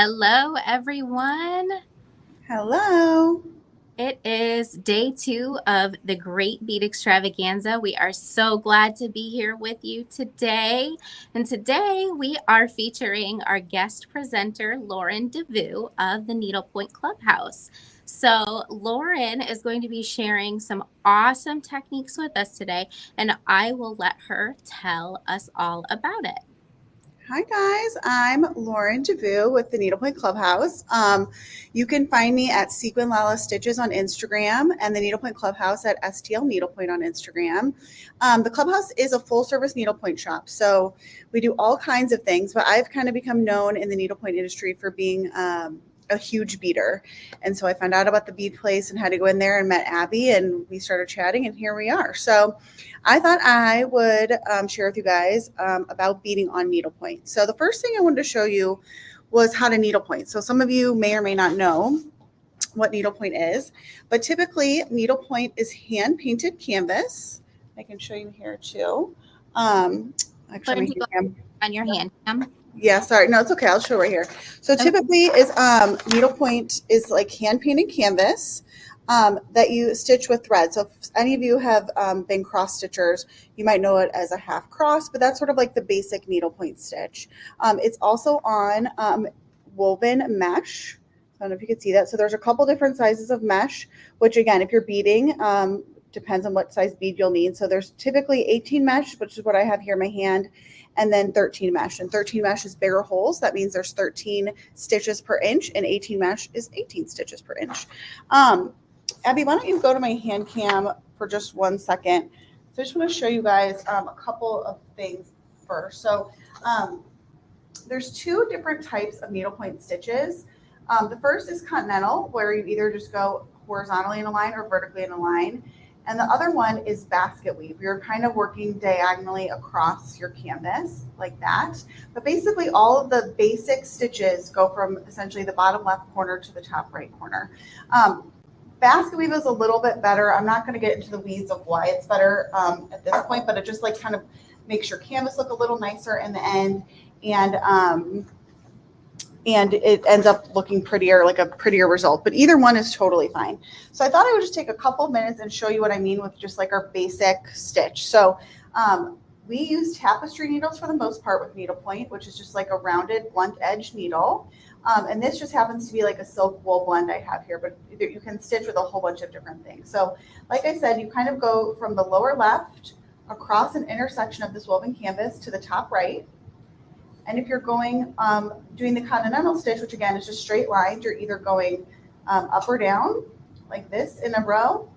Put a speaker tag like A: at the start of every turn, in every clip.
A: Hello, everyone.
B: Hello.
A: It is day 2 of the Great Bead Extravaganza. We are so glad to be here with you today. And today we are featuring our guest presenter, Lauren DeVous of the Needlepoint Clubhouse. So, Lauren is going to be sharing some awesome techniques with us today, and I will let her tell us all about it.
B: Hi, guys. I'm Lauren DeVous with the Needlepoint Clubhouse. You can find me at Sequin Lala Stitches on Instagram and the Needlepoint Clubhouse at STL Needlepoint on Instagram. The Clubhouse is a full-service needlepoint shop, so we do all kinds of things, but I've kind of become known in the needlepoint industry for being a huge beader. And so I found out about the Bead Place and had to go in there and met Abby, and we started chatting, and here we are. So I thought I would share with you guys about beading on needlepoint. So the first thing I wanted to show you was how to needlepoint. So some of you may or may not know what needlepoint is, but typically needlepoint is hand painted canvas. I can show you here too. Actually,
A: Lauren, do
B: my
A: you
B: hand
A: go on your hand cam?
B: Yeah, sorry. No, it's okay. I'll show right here. So
A: Okay.
B: typically is needlepoint is like hand painted canvas that you stitch with thread. So if any of you have been cross stitchers, you might know it as a half cross, but that's sort of like the basic needlepoint stitch. It's also on woven mesh. I don't know if you can see that. So there's a couple different sizes of mesh, which again, if you're beading, depends on what size bead you'll need. So there's typically 18 mesh, which is what I have here in my hand, and then 13 mesh. And 13 mesh is bigger holes. That means there's 13 stitches per inch, and 18 mesh is 18 stitches per inch. Abby, why don't you go to my hand cam for just 1 second? So I just want to show you guys a couple of things first. So there's two different types of needlepoint stitches. The first is continental, where you either just go horizontally in a line or vertically in a line. And the other one is basket weave. You're kind of working diagonally across your canvas like that. But basically all of the basic stitches go from essentially the bottom left corner to the top right corner. Basket weave is a little bit better. I'm not going to get into the weeds of why it's better at this point, but it just like kind of makes your canvas look a little nicer in the end. And it ends up looking prettier, like a prettier result. But either one is totally fine. So I thought I would just take a couple minutes and show you what I mean with just like our basic stitch. So we use tapestry needles for the most part with needlepoint, which is just like a rounded blunt edge needle. And this just happens to be like a silk wool blend I have here, but you can stitch with a whole bunch of different things. So like I said, you kind of go from the lower left across an intersection of this woven canvas to the top right. And if you're going, doing the continental stitch, which again is just straight lines, you're either going up or down like this in a row.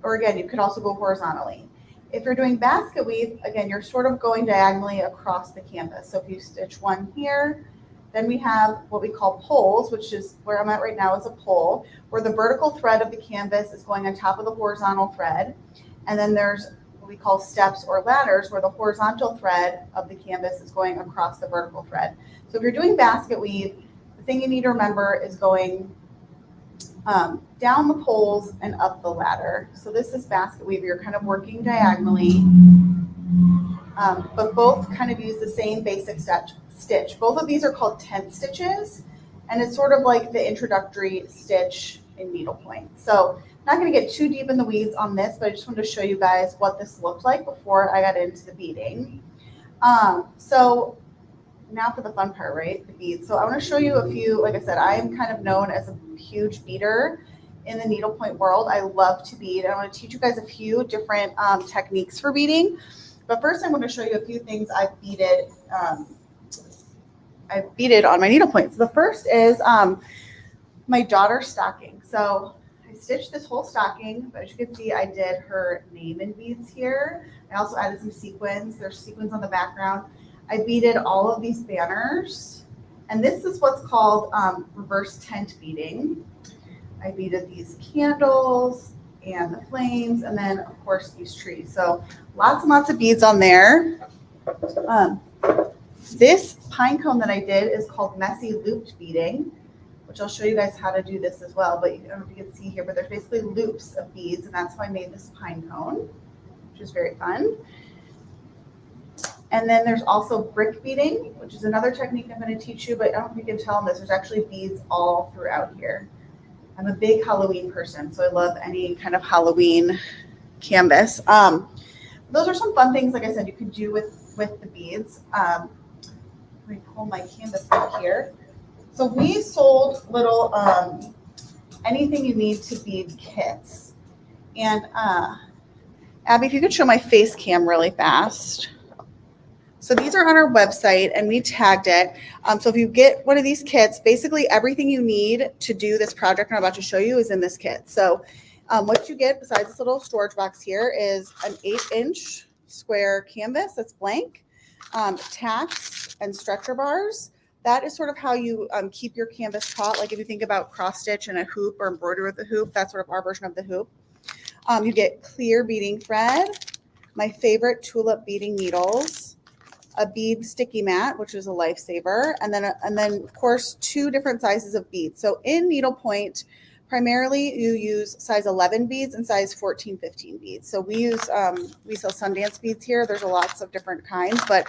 B: Or again, you could also go horizontally. If you're doing basket weave, again, you're sort of going diagonally across the canvas. So if you stitch one here, then we have what we call poles, which is where I'm at right now is a pole, where the vertical thread of the canvas is going on top of the horizontal thread. And then there's we call steps or ladders, where the horizontal thread of the canvas is going across the vertical thread. So if you're doing basket weave, the thing you need to remember is going down the poles and up the ladder. So this is basket weave. You're kind of working diagonally, but both kind of use the same basic stitch. Both of these are called tent stitches, and it's sort of like the introductory stitch in needlepoint. So not going to get too deep in the weeds on this, but I just wanted to show you guys what this looked like before I got into the beading. So now for the fun part, right? The beads. So I want to show you a few, like I said, I am kind of known as a huge beader in the needlepoint world. I love to bead. I want to teach you guys a few different techniques for beading. But first I'm going to show you a few things I've beaded on my needlepoint. So the first is my daughter's stocking. So I stitched this whole stocking, but as you can see, I did her name in beads here. I also added some sequins. There's sequins on the background. I beaded all of these banners, and this is what's called reverse tent beading. I beaded these candles and the flames, and then of course these trees. So lots and lots of beads on there. This pine cone that I did is called messy looped beading, which I'll show you guys how to do this as well, but I don't know if you can see here, but there's basically loops of beads, and that's how I made this pine cone, which is very fun. And then there's also brick beading, which is another technique I'm going to teach you, but I don't know if you can tell in this, there's actually beads all throughout here. I'm a big Halloween person, so I love any kind of Halloween canvas. Those are some fun things, like I said, you could do with the beads. Let me pull my canvas back here. So we sold little anything you need to bead kits. And Abby, if you could show my face cam really fast. So these are on our website and we tagged it. So if you get one of these kits, basically everything you need to do this project I'm about to show you is in this kit. So what you get besides this little storage box here is an 8-inch square canvas that's blank, tacks and stretcher bars. That is sort of how you keep your canvas taut. Like if you think about cross stitch and a hoop or embroidery with a hoop, that's sort of our version of the hoop. You get clear beading thread, my favorite tulip beading needles, a bead sticky mat, which is a lifesaver, and then of course 2 different sizes of beads. So in needlepoint, primarily you use size 11 beads and size 14, 15 beads. So we sell Sundance beads here. There's lots of different kinds, but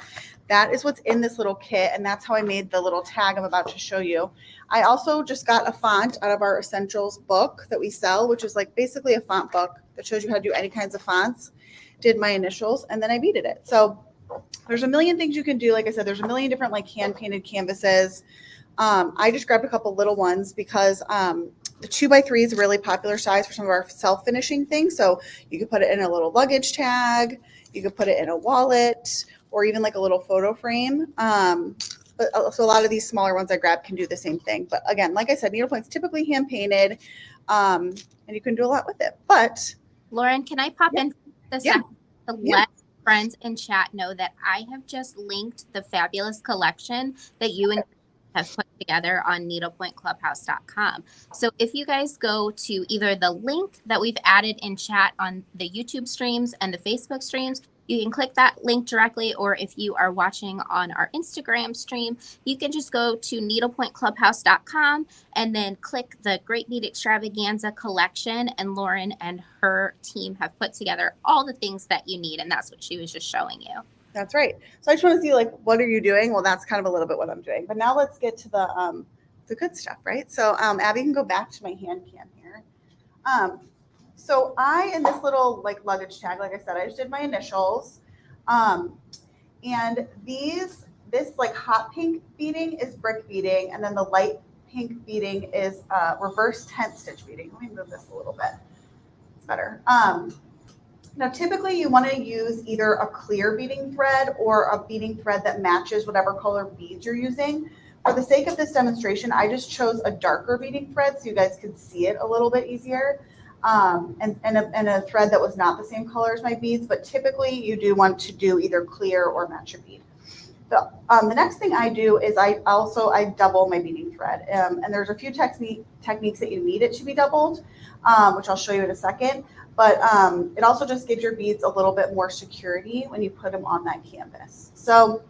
B: that is what's in this little kit, and that's how I made the little tag I'm about to show you. I also just got a font out of our essentials book that we sell, which is like basically a font book that shows you how to do any kinds of fonts. Did my initials, and then I beaded it. So there's a million things you can do. Like I said, there's a million different like hand painted canvases. I just grabbed a couple little ones because the 2x3 is a really popular size for some of our self-finishing things. So you could put it in a little luggage tag, you could put it in a wallet, or even like a little photo frame. So a lot of these smaller ones I grabbed can do the same thing. But again, like I said, needlepoint's typically hand painted, and you can do a lot with it. But
A: Lauren, can I pop in a second to let friends in chat know that I have just linked the fabulous collection that you and have put together on needlepointclubhouse.com. So if you guys go to either the link that we've added in chat on the YouTube streams and the Facebook streams, you can click that link directly, or if you are watching on our Instagram stream, you can just go to needlepointclubhouse.com and then click the Great Bead Extravaganza collection, and Lauren and her team have put together all the things that you need, and that's what she was just showing you.
B: That's right. So I just want to see, like, what are you doing? Well, that's kind of a little bit what I'm doing. But now let's get to the good stuff, right? So Abby can go back to my hand cam here. So in this little like luggage tag, like I said, I just did my initials. And this like hot pink beading is brick beading, and then the light pink beading is reverse tent stitch beading. Let me move this a little bit. It's better. Now, typically you want to use either a clear beading thread or a beading thread that matches whatever color beads you're using. For the sake of this demonstration, I just chose a darker beading thread so you guys could see it a little bit easier, and a thread that was not the same color as my beads, but typically you do want to do either clear or match your bead. So the next thing I do is I double my beading thread, and there's a few techniques that you need it to be doubled, which I'll show you in a second. But it also just gives your beads a little bit more security when you put them on that canvas. So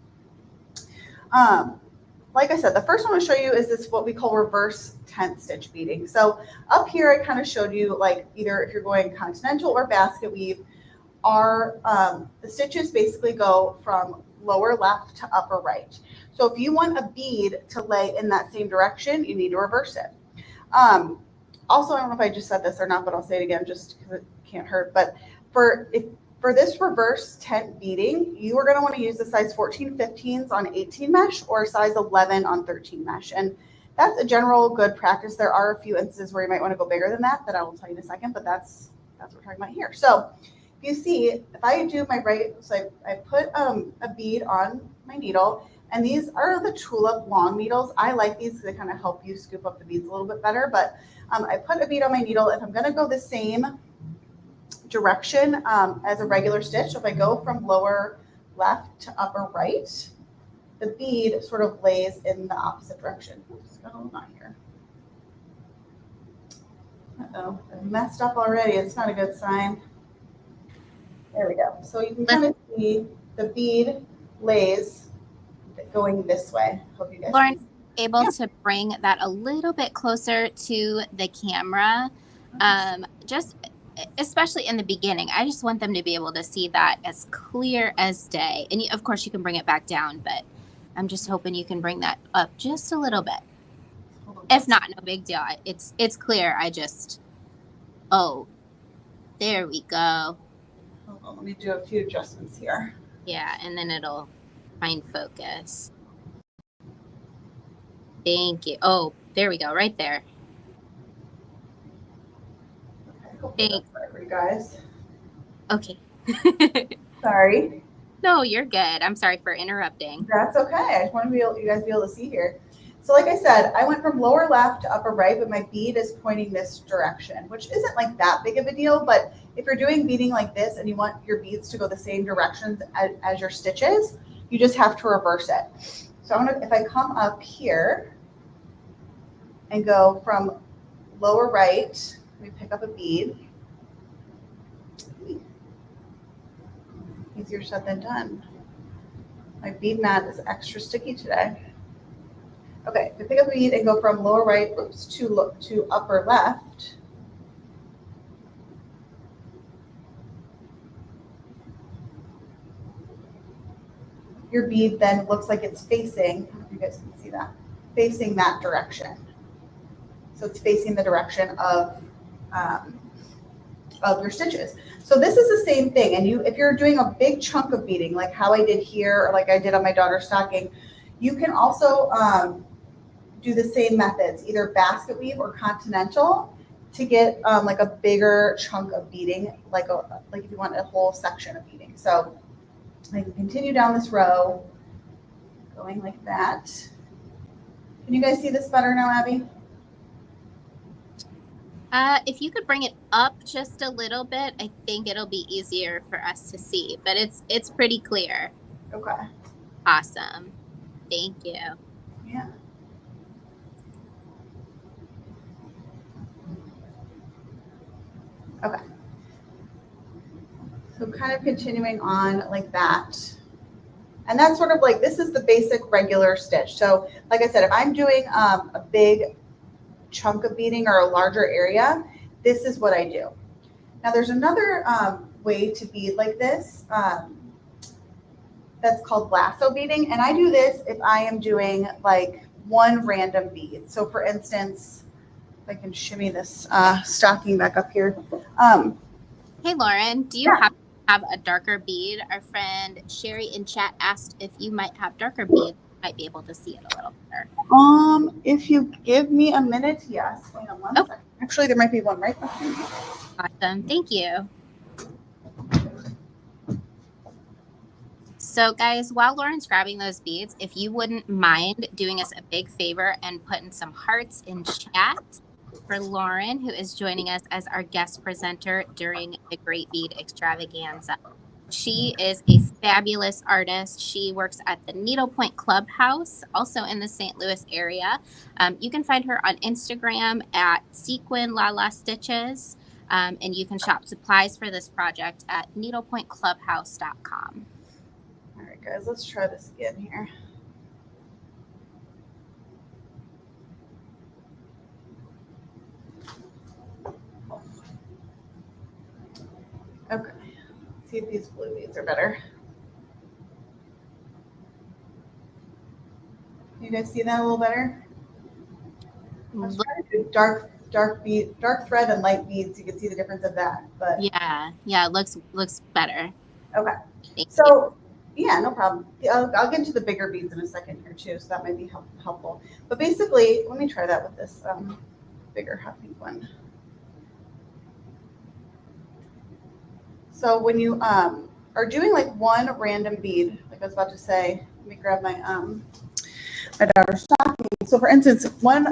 B: like I said, the first one I'll show you is this, what we call reverse tent stitch beading. So up here, I kind of showed you like either if you're going continental or basket weave, the stitches basically go from lower left to upper right. So if you want a bead to lay in that same direction, you need to reverse it. Also, I don't know if I just said this or not, but I'll say it again just because it can't hurt. But for this reverse tent beading, you are going to want to use the size 14/15s on 18 mesh or size 11 on 13 mesh. And that's a general good practice. There are a few instances where you might want to go bigger than that I will tell you in a second, but that's what we're talking about here. So if you see, if I do my right, so I put a bead on my needle, and these are the tulip long needles. I like these because they kind of help you scoop up the beads a little bit better, but I put a bead on my needle. If I'm going to go the same direction as a regular stitch, so if I go from lower left to upper right, the bead sort of lays in the opposite direction. Oops, got a little knot here. Uh-oh, I messed up already. It's not a good sign. There we go. So you can kind of see the bead lays going this way. Hope you guys
A: Lauren, able to bring that a little bit closer to the camera. Just especially in the beginning, I just want them to be able to see that as clear as day. And of course you can bring it back down, but I'm just hoping you can bring that up just a little bit. If not, no big deal. It's clear. Oh, there we go.
B: Hold on, let me do a few adjustments here.
A: Yeah, and then it'll find focus. Thank you. Oh, there we go, right there.
B: Okay, that's right for you guys.
A: Okay.
B: Sorry.
A: No, you're good. I'm sorry for interrupting.
B: That's okay. I just want to be able, you guys be able to see here. So like I said, I went from lower left to upper right, but my bead is pointing this direction, which isn't like that big of a deal. But if you're doing beading like this and you want your beads to go the same directions as your stitches, you just have to reverse it. So I'm gonna, if I come up here and go from lower right, let me pick up a bead. Easier said than done. My bead mat is extra sticky today. Okay, so pick up a bead and go from lower right, to upper left. Your bead then looks like it's facing, I don't know if you guys can see that, facing that direction. So it's facing the direction of your stitches. So this is the same thing. And if you're doing a big chunk of beading, like how I did here, or like I did on my daughter's stocking, you can also do the same methods, either basket weave or continental, to get like a bigger chunk of beading, like if you want a whole section of beading. So I can continue down this row, going like that. Can you guys see this better now, Abby?
A: If you could bring it up just a little bit, I think it'll be easier for us to see, but it's pretty clear.
B: Okay.
A: Awesome. Thank you.
B: Yeah. Okay. So kind of continuing on like that. And that's sort of like, this is the basic regular stitch. So like I said, if I'm doing a big chunk of beading or a larger area, this is what I do. Now there's another way to bead like this that's called lasso beading. And I do this if I am doing like one random bead. So for instance, if I can shimmy this stocking back up here.
A: Hey, Lauren, do you have a darker bead? Our friend Sherry in chat asked if you might have darker beads. Might be able to see it a little better.
B: If you give me a minute, yes. Hang on one second. Actually, there might be one right behind me.
A: Awesome, thank you. So guys, while Lauren's grabbing those beads, if you wouldn't mind doing us a big favor and putting some hearts in chat for Lauren, who is joining us as our guest presenter during the Great Bead Extravaganza. She is a fabulous artist. She works at the Needlepoint Clubhouse, also in the St. Louis area. You can find her on Instagram at Sequin Lala Stitches, and you can shop supplies for this project at needlepointclubhouse.com.
B: All right, guys, let's try this again here. Okay, let's see if these blue beads are better. You guys see that a little better? Let's try to do dark thread and light beads. You can see the difference of that. But
A: yeah, it looks better.
B: Okay.
A: Thank
B: you. Yeah, no problem. I'll get into the bigger beads in a second here too, so that might be helpful. But basically, let me try that with this bigger hot pink one. So when you are doing like one random bead, like I was about to say, let me grab my my daughter's stocking. So for instance, one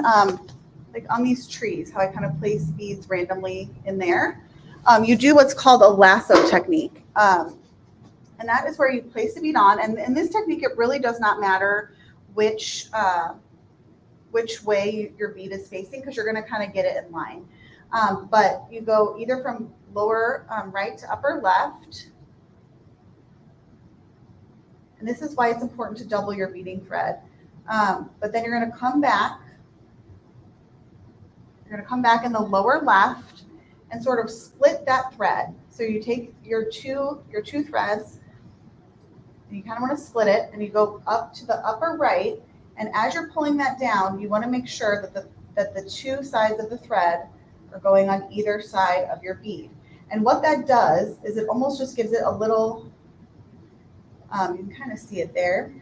B: like on these trees, how I kind of place beads randomly in there, you do what's called a lasso technique. And that is where you place the bead on. And in this technique, it really does not matter which way your bead is facing, because you're going to kind of get it in line. But you go either from lower right to upper left. And this is why it's important to double your beading thread. But then you're going to come back. You're going to come back in the lower left, and sort of split that thread. So you take your two threads, and you kind of want to split it, and you go up to the upper right, and as you're pulling that down, you want to make sure that the two sides of the thread are going on either side of your bead. And what that does is it almost just gives it a little, you can kind of see it there.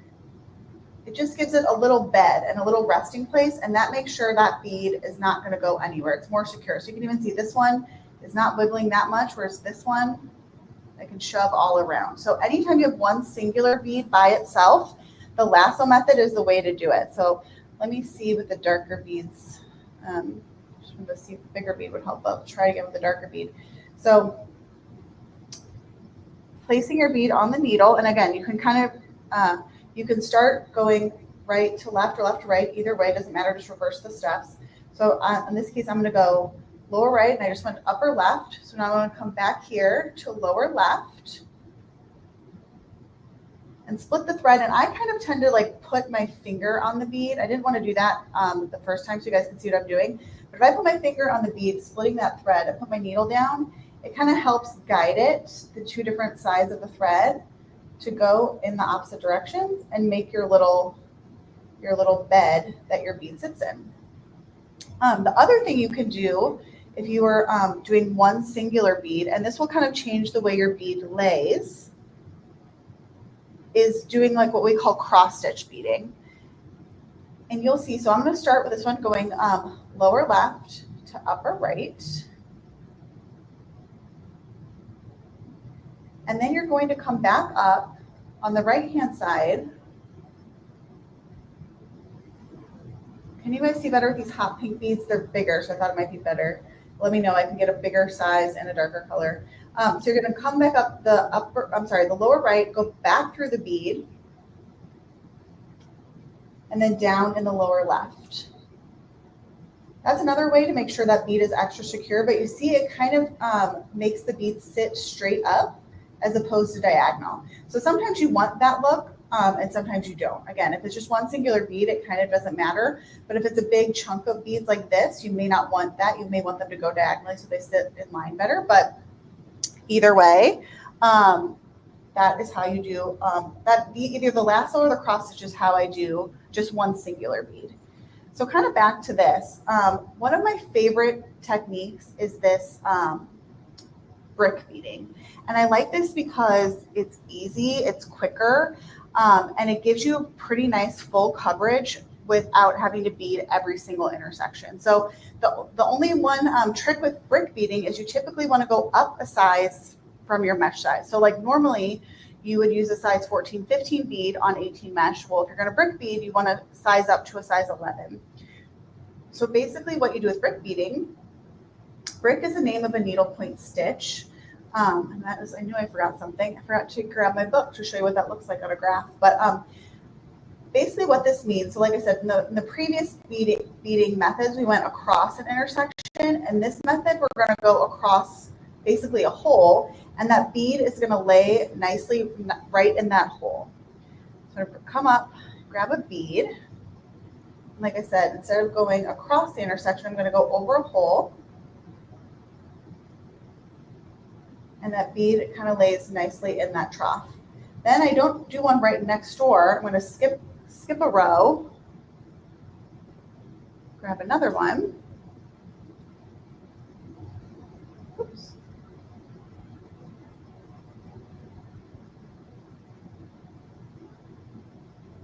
B: It just gives it a little bed and a little resting place, and that makes sure that bead is not going to go anywhere. It's more secure. So you can even see this one is not wiggling that much, whereas this one, I can shove all around. So anytime you have one singular bead by itself, the lasso method is the way to do it. So let me see with the darker beads. Just wanted to see if the bigger bead would help. I'll try again with the darker bead. So placing your bead on the needle, and again, you can kind of, you can start going right to left or left to right. Either way, doesn't matter, just reverse the steps. So in this case, I'm gonna go lower right, and I just went upper left. So now I'm gonna come back here to lower left and split the thread. And I kind of tend to like put my finger on the bead. I didn't want to do that the first time so you guys can see what I'm doing. But if I put my finger on the bead, splitting that thread, and put my needle down, it kind of helps guide it, the two different sides of the thread, to go in the opposite directions and make your little bed that your bead sits in. The other thing you can do if you are doing one singular bead, and this will kind of change the way your bead lays, is doing like what we call cross stitch beading. And you'll see, so I'm going to start with this one going lower left to upper right. And then you're going to come back up on the right hand side. Can you guys see better with these hot pink beads? They're bigger, so I thought it might be better. Let me know. I can get a bigger size and a darker color. So you're going to come back up the lower right, go back through the bead, and then down in the lower left. That's another way to make sure that bead is extra secure, but you see it kind of makes the bead sit straight up as opposed to diagonal. So sometimes you want that look, and sometimes you don't. Again, if it's just one singular bead, it kind of doesn't matter. But if it's a big chunk of beads like this, you may not want that. You may want them to go diagonally so they sit in line better. But either way, that is how you do that. Either the lasso or the cross stitch is how I do just one singular bead. So kind of back to this. One of my favorite techniques is this brick beading. And I like this because it's easy, it's quicker, and it gives you pretty nice full coverage without having to bead every single intersection. So the only one trick with brick beading is you typically want to go up a size from your mesh size. So like normally you would use a size 14, 15 bead on 18 mesh. Well, if you're going to brick bead, you want to size up to a size 11. So basically what you do with brick beading, brick is the name of a needlepoint stitch. And that is, I knew I forgot something. I forgot to grab my book to show you what that looks like on a graph. But basically what this means, so like I said, in the previous beading methods, we went across an intersection. And this method, we're going to go across basically a hole, and that bead is going to lay nicely right in that hole. So I'm going to come up, grab a bead. Like I said, instead of going across the intersection, I'm going to go over a hole. And that bead kind of lays nicely in that trough. Then I don't do one right next door. I'm going to skip a row, grab another one. Oops.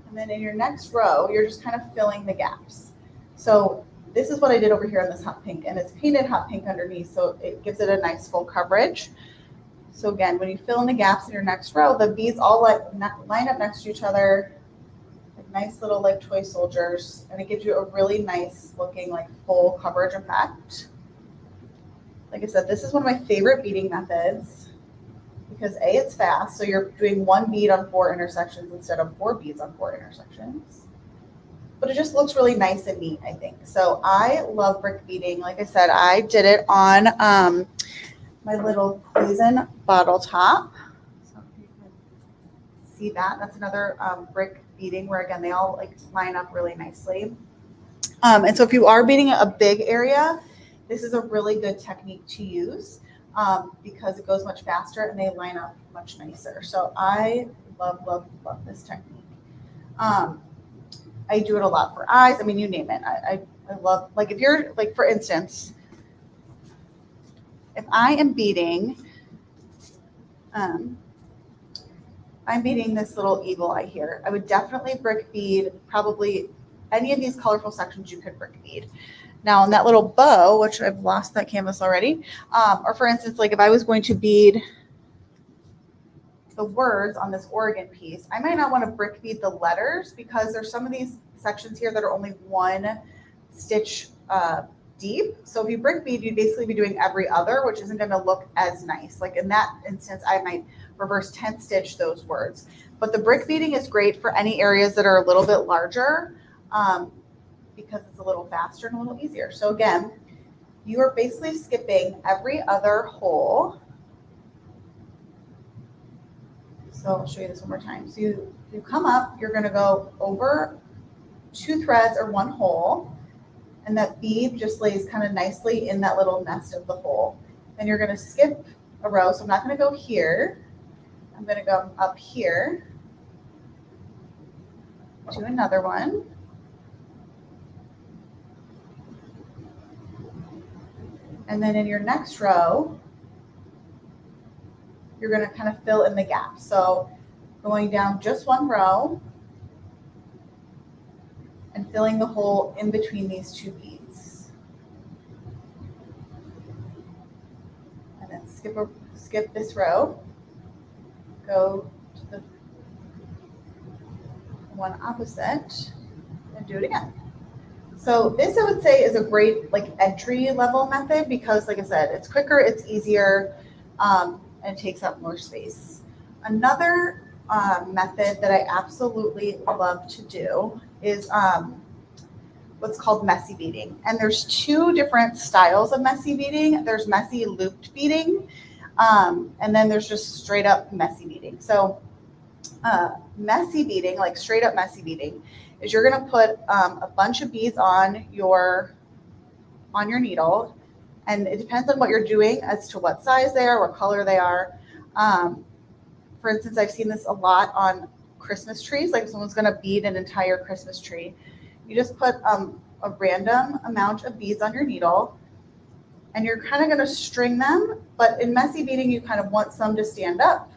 B: And then in your next row, you're just kind of filling the gaps. So this is what I did over here on this hot pink, and it's painted hot pink underneath, so it gives it a nice full coverage. So again, when you fill in the gaps in your next row, the beads all line up next to each other, like nice little like toy soldiers, and it gives you a really nice looking like full coverage effect. Like I said, this is one of my favorite beading methods because A, it's fast, so you're doing one bead on 4 intersections instead of 4 beads on 4 intersections. But it just looks really nice and neat, I think. So I love brick beading. Like I said, I did it on my little poison bottle top. So you can see that. That's another brick beading where, again, they all like line up really nicely. And so if you are beading a big area, this is a really good technique to use because it goes much faster and they line up much nicer. So I love, love, love this technique. I do it a lot for eyes. I mean, you name it. I love, like if you're like, for instance, if I am beading, I'm beading this little eagle eye here, I would definitely brick bead probably any of these colorful sections you could brick bead. Now on that little bow, which I've lost that canvas already, or for instance, like if I was going to bead the words on this Oregon piece, I might not want to brick bead the letters because there's some of these sections here that are only one stitch deep. So if you brick bead, you'd basically be doing every other, which isn't going to look as nice. Like in that instance, I might reverse 10 stitch those words. But the brick beading is great for any areas that are a little bit larger because it's a little faster and a little easier. So again, you are basically skipping every other hole. So I'll show you this one more time. So you come up, you're going to go over 2 threads or 1 hole, and that bead just lays kind of nicely in that little nest of the hole. Then you're going to skip a row. So I'm not going to go here. I'm going to go up here to another one. And then in your next row, you're going to kind of fill in the gap. So going down just 1 row and filling the hole in between these 2 beads. And then skip this row, go to the one opposite, and do it again. So this I would say is a great like entry level method because like I said, it's quicker, it's easier, and it takes up more space. Another method that I absolutely love to do is what's called messy beading. And there's 2 different styles of messy beading. There's messy looped beading, and then there's just straight up messy beading. So messy beading, like straight up messy beading, is you're going to put a bunch of beads on your needle, and it depends on what you're doing as to what size they are, what color they are. For instance, I've seen this a lot on Christmas trees. Like if someone's going to bead an entire Christmas tree, you just put a random amount of beads on your needle, and you're kind of going to string them. But in messy beading, you kind of want some to stand up,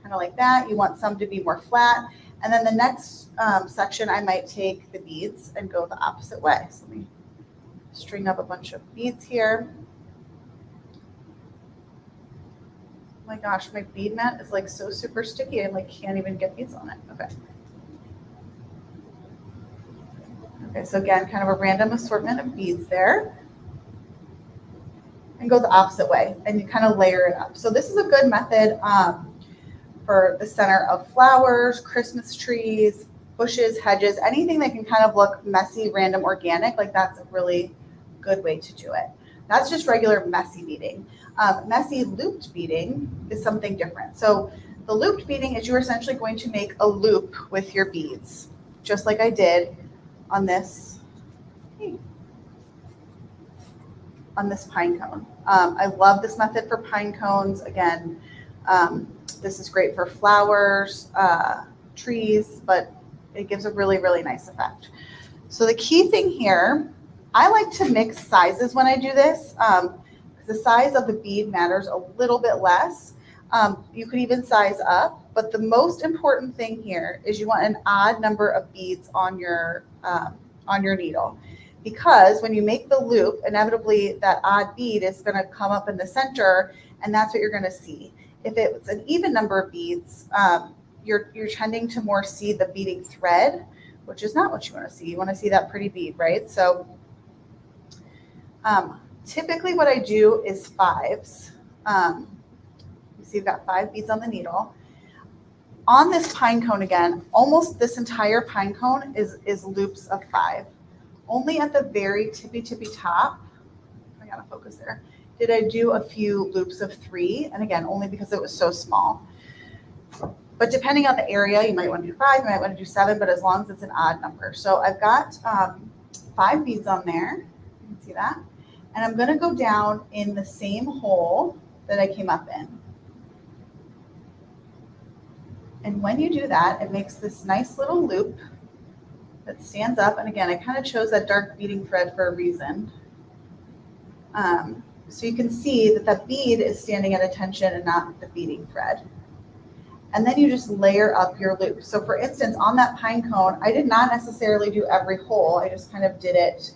B: kind of like that. You want some to be more flat. And then the next section, I might take the beads and go the opposite way. So let me string up a bunch of beads here. Oh my gosh, my bead mat is like so super sticky. I like can't even get beads on it. Okay. Okay, so again, kind of a random assortment of beads there. And go the opposite way, and you kind of layer it up. So this is a good method for the center of flowers, Christmas trees, bushes, hedges, anything that can kind of look messy, random, organic. Like that's a really good way to do it. That's just regular messy beading. Messy looped beading is something different. So the looped beading is you're essentially going to make a loop with your beads, just like I did on this pine cone. I love this method for pine cones. Again, this is great for flowers, trees, but it gives a really, really nice effect. So the key thing here, I like to mix sizes when I do this. The size of the bead matters a little bit less. You could even size up, but the most important thing here is you want an odd number of beads on your needle, because when you make the loop, inevitably that odd bead is going to come up in the center, and that's what you're going to see. If it's an even number of beads, you're tending to more see the beading thread, which is not what you want to see. You want to see that pretty bead, right? So typically what I do is 5s. You see you've got 5 beads on the needle. On this pine cone again, almost this entire pine cone is loops of 5. Only at the very tippy top, I gotta focus there, did I do a few loops of 3, and again, only because it was so small. But depending on the area, you might want to do 5, you might want to do 7, but as long as it's an odd number. So I've got 5 beads on there, you can see that. And I'm going to go down in the same hole that I came up in. And when you do that, it makes this nice little loop that stands up. And again, I kind of chose that dark beading thread for a reason. So you can see that the bead is standing at attention and not the beading thread. And then you just layer up your loop. So for instance, on that pine cone, I did not necessarily do every hole. I just kind of did it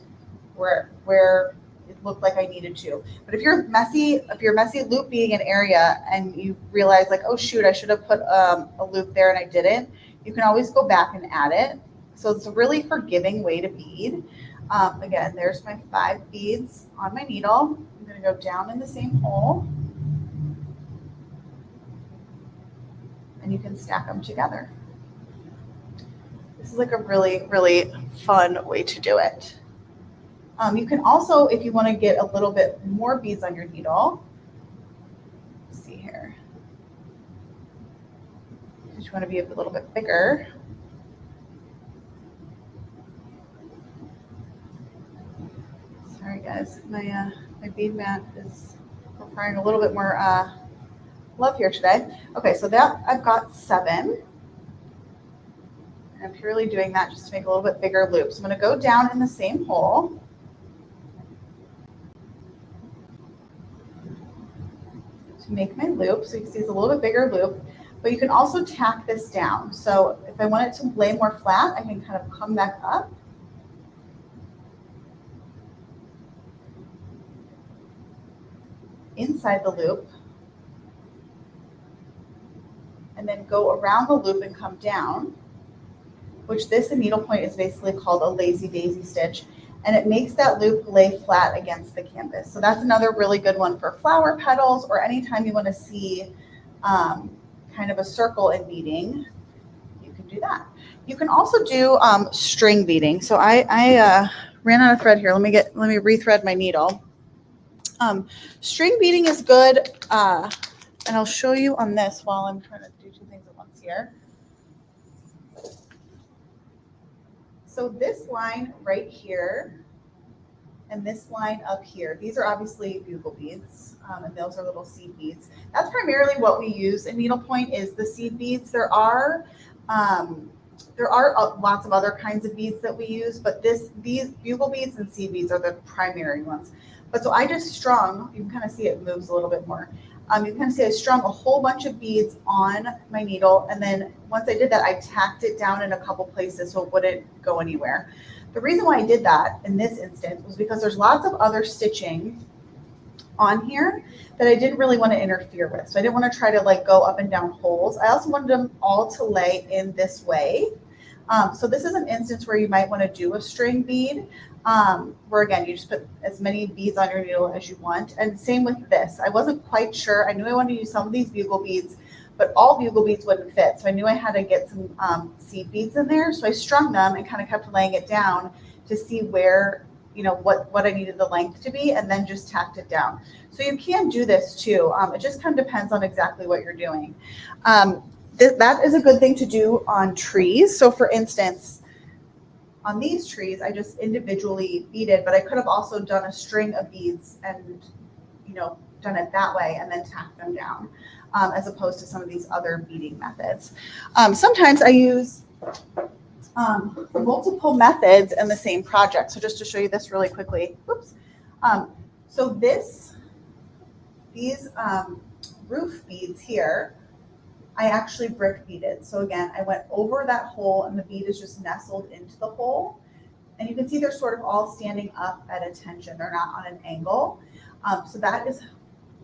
B: where it looked like I needed to. But if you're messy loop beading an area and you realize like, oh shoot, I should have put a loop there and I didn't, you can always go back and add it. So it's a really forgiving way to bead. Again, there's my 5 beads on my needle. I'm going to go down in the same hole. And you can stack them together. This is like a really, really fun way to do it. You can also, if you want to get a little bit more beads on your needle, let's see here. If you want to be a little bit bigger, sorry guys, my bead mat is requiring a little bit more love here today. Okay, so that I've got 7. And I'm purely doing that just to make a little bit bigger loops. I'm going to go down in the same hole. To make my loop, so you can see it's a little bit bigger loop, but you can also tack this down. So if I want it to lay more flat, I can kind of come back up. Inside the loop. And then go around the loop and come down, which this in needlepoint is basically called a lazy daisy stitch. And it makes that loop lay flat against the canvas. So that's another really good one for flower petals or anytime you want to see kind of a circle in beading, you can do that. You can also do string beading. So I ran out of thread here. Let me rethread my needle. String beading is good. And I'll show you on this while I'm trying to do 2 things at once here. So this line right here and this line up here, these are obviously bugle beads, and those are little seed beads. That's primarily what we use in needlepoint is the seed beads. There are lots of other kinds of beads that we use, but these bugle beads and seed beads are the primary ones. But so I just strung, you can kind of see it moves a little bit more. You can kind of see I strung a whole bunch of beads on my needle, and then once I did that, I tacked it down in a couple places so it wouldn't go anywhere. The reason why I did that in this instance was because there's lots of other stitching on here that I didn't really want to interfere with. So I didn't want to try to like go up and down holes. I also wanted them all to lay in this way. So this is an instance where you might want to do a string bead, where again, you just put as many beads on your needle as you want. And same with this. I wasn't quite sure. I knew I wanted to use some of these bugle beads, but all bugle beads wouldn't fit. So I knew I had to get some seed beads in there. So I strung them and kind of kept laying it down to see where, you know, what I needed the length to be, and then just tacked it down. So you can do this too. It just kind of depends on exactly what you're doing. That is a good thing to do on trees. So for instance, on these trees, I just individually beaded, but I could have also done a string of beads and, you know, done it that way and then tacked them down, as opposed to some of these other beading methods. Sometimes I use multiple methods in the same project. So just to show you this really quickly, whoops. So these roof beads here, I actually brick beaded. So again, I went over that hole and the bead is just nestled into the hole. And you can see they're sort of all standing up at attention. They're not on an angle. So that is,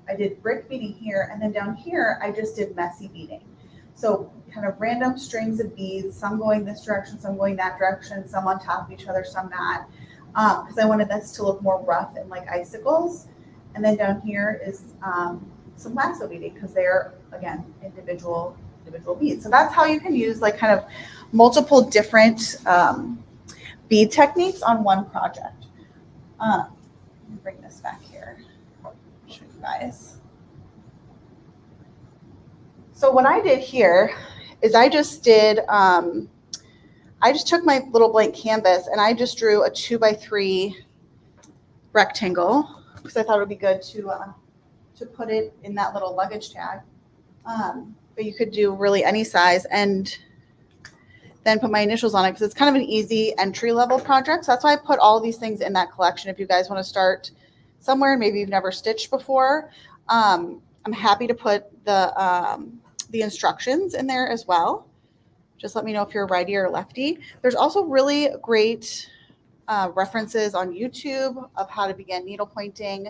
B: I did brick beading here. And then down here, I just did messy beading. So kind of random strings of beads, some going this direction, some going that direction, some on top of each other, some not. Because I wanted this to look more rough and like icicles. And then down here is some lasso beading because they're, again, individual beads. So that's how you can use like kind of multiple different bead techniques on one project. Let me bring this back here, show you guys. So what I did here is I just took my little blank canvas and I just drew a 2x3 rectangle because I thought it would be good to put it in that little luggage tag. But you could do really any size and then put my initials on it because it's kind of an easy entry level project. So that's why I put all these things in that collection. If you guys want to start somewhere and maybe you've never stitched before, I'm happy to put the instructions in there as well. Just let me know if you're a righty or lefty. There's also really great references on YouTube of how to begin needle pointing,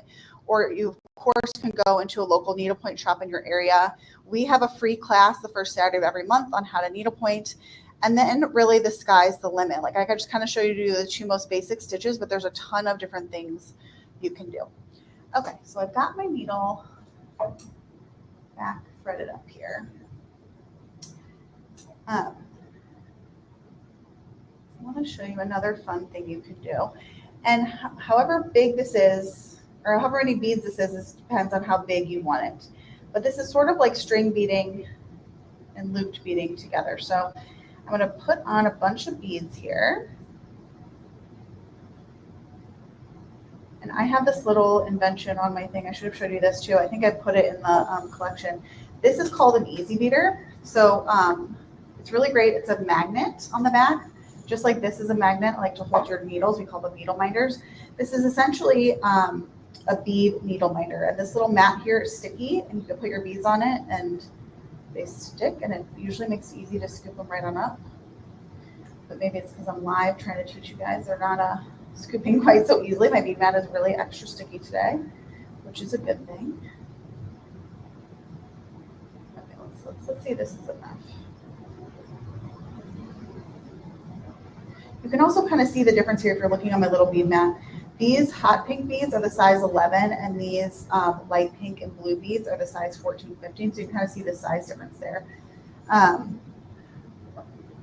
B: or you of course can go into a local needlepoint shop in your area. We have a free class the first Saturday of every month on how to needlepoint. And then really the sky's the limit. Like I could just kind of show you to do the two most basic stitches, but there's a ton of different things you can do. Okay, so I've got my needle back threaded up here. I want to show you another fun thing you can do. And however big this is, or however many beads this is, depends on how big you want it. But this is sort of like string beading and looped beading together. So I'm going to put on a bunch of beads here. And I have this little invention on my thing. I should have showed you this too. I think I put it in the collection. This is called an easy beader. So it's really great. It's a magnet on the back, just like this is a magnet, like to hold your needles. We call them needle minders. This is essentially a bead needle minder. And this little mat here is sticky, and you can put your beads on it and they stick, and it usually makes it easy to scoop them right on up. But maybe it's because I'm live trying to teach you guys. They're not scooping quite so easily. My bead mat is really extra sticky today, which is a good thing. Okay, let's see if this is enough. You can also kind of see the difference here if you're looking on my little bead mat. These hot pink beads are the size 11, and these light pink and blue beads are the size 14, 15. So you can kind of see the size difference there.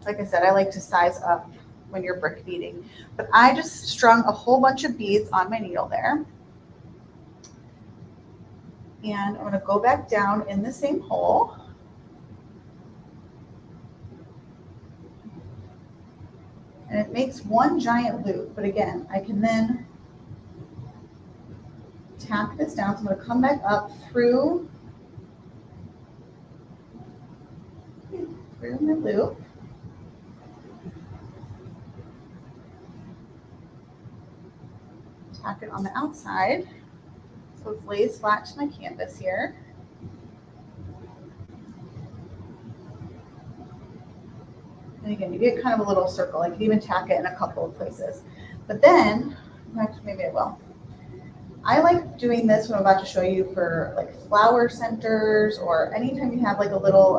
B: Like I said, I like to size up when you're brick beading. But I just strung a whole bunch of beads on my needle there. And I'm going to go back down in the same hole. And it makes one giant loop. But again, I can then tack this down. So I'm going to come back up through my loop. Tack it on the outside so it lays flat to my canvas here. And again, you get kind of a little circle. I can even tack it in a couple of places. But then, actually maybe I will. I like doing this when I'm about to show you for like flower centers, or anytime you have like a little,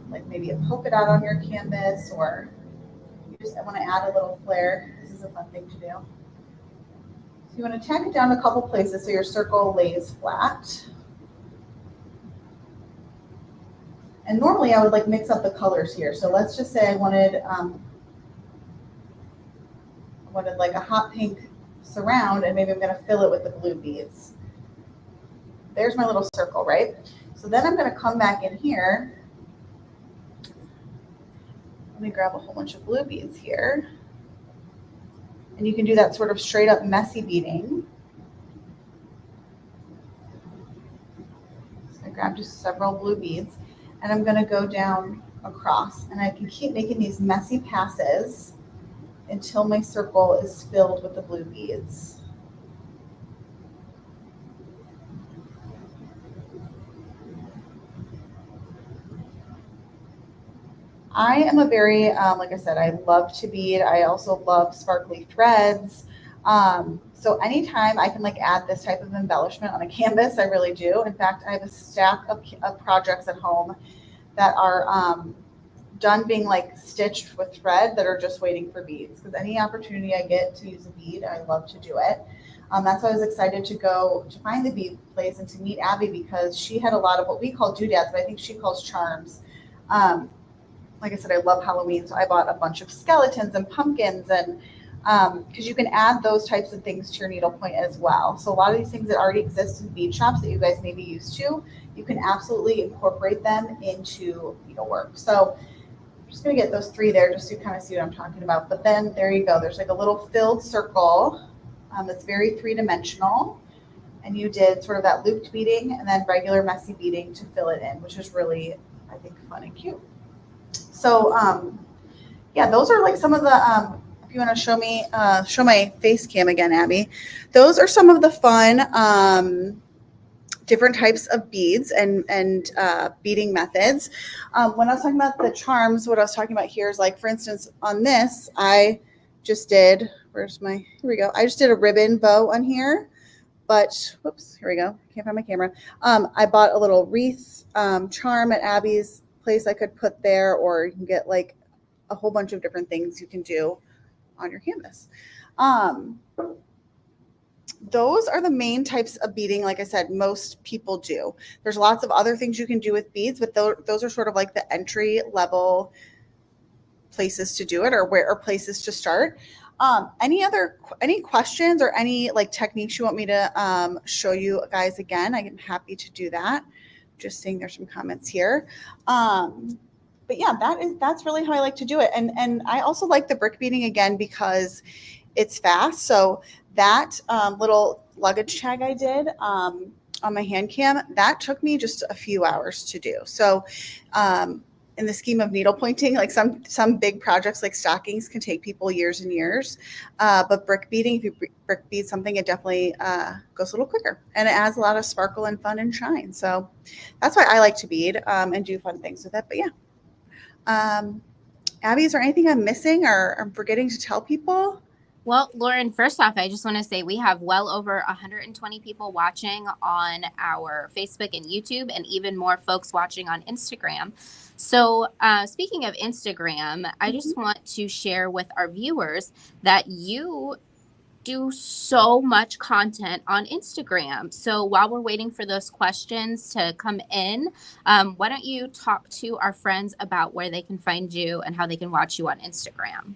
B: like maybe a polka dot on your canvas, or you just want to add a little flair. This is a fun thing to do. So you want to tack it down a couple places so your circle lays flat. And normally I would like mix up the colors here. So let's just say I wanted like a hot pink surround, and maybe I'm going to fill it with the blue beads. There's my little circle, right? So then I'm going to come back in here. Let me grab a whole bunch of blue beads here. And you can do that sort of straight up messy beading. So I grabbed just several blue beads, and I'm going to go down across, and I can keep making these messy passes until my circle is filled with the blue beads. I am a very, like I said, I love to bead. I also love sparkly threads. So anytime I can like add this type of embellishment on a canvas, I really do. In fact, I have a stack of projects at home that are done being like stitched with thread that are just waiting for beads, because any opportunity I get to use a bead, I love to do it. That's why I was excited to go to find the Bead Place and to meet Abby, because she had a lot of what we call doodads, but I think she calls charms. Like I said, I love Halloween, so I bought a bunch of skeletons and pumpkins, and because you can add those types of things to your needlepoint as well. So a lot of these things that already exist in bead shops that you guys may be used to, you can absolutely incorporate them into needlework. So I'm just going to get those three there just so you kind of see what I'm talking about. But then there you go. There's like a little filled circle It's very three-dimensional. And you did sort of that looped beading and then regular messy beading to fill it in, which is really, I think, fun and cute. So yeah, those are like some of the, if you want to show me, show my face cam again, Abby, those are some of the fun different types of beads and beading methods. When I was talking about the charms, what I was talking about here is like, for instance, on this, I just did, where's my, here we go. I just did a ribbon bow on here. But whoops, here we go. Can't find my camera. I bought a little wreath charm at Abby's place I could put there, or you can get like a whole bunch of different things you can do on your canvas. Those are the main types of beading. Like I said, most people do. There's lots of other things you can do with beads, but those are sort of like the entry level places to do it, or places to start. Any questions or any like techniques you want me to show you guys again? I'm happy to do that. Just seeing there's some comments here. But yeah, that's really how I like to do it. And I also like the brick beading again because it's fast. So that little luggage tag I did on my hand cam, that took me just a few hours to do. So in the scheme of needle pointing, like some big projects like stockings can take people years and years. But brick beading, if you brick bead something, it definitely goes a little quicker. And it adds a lot of sparkle and fun and shine. So that's why I like to bead and do fun things with it. But yeah. Abby, is there anything I'm missing or I'm forgetting to tell people?
A: Well, Lauren, first off, I just want to say we have well over 120 people watching on our Facebook and YouTube, and even more folks watching on Instagram. So speaking of Instagram, I just want to share with our viewers that you do so much content on Instagram. So while we're waiting for those questions to come in, why don't you talk to our friends about where they can find you and how they can watch you on Instagram?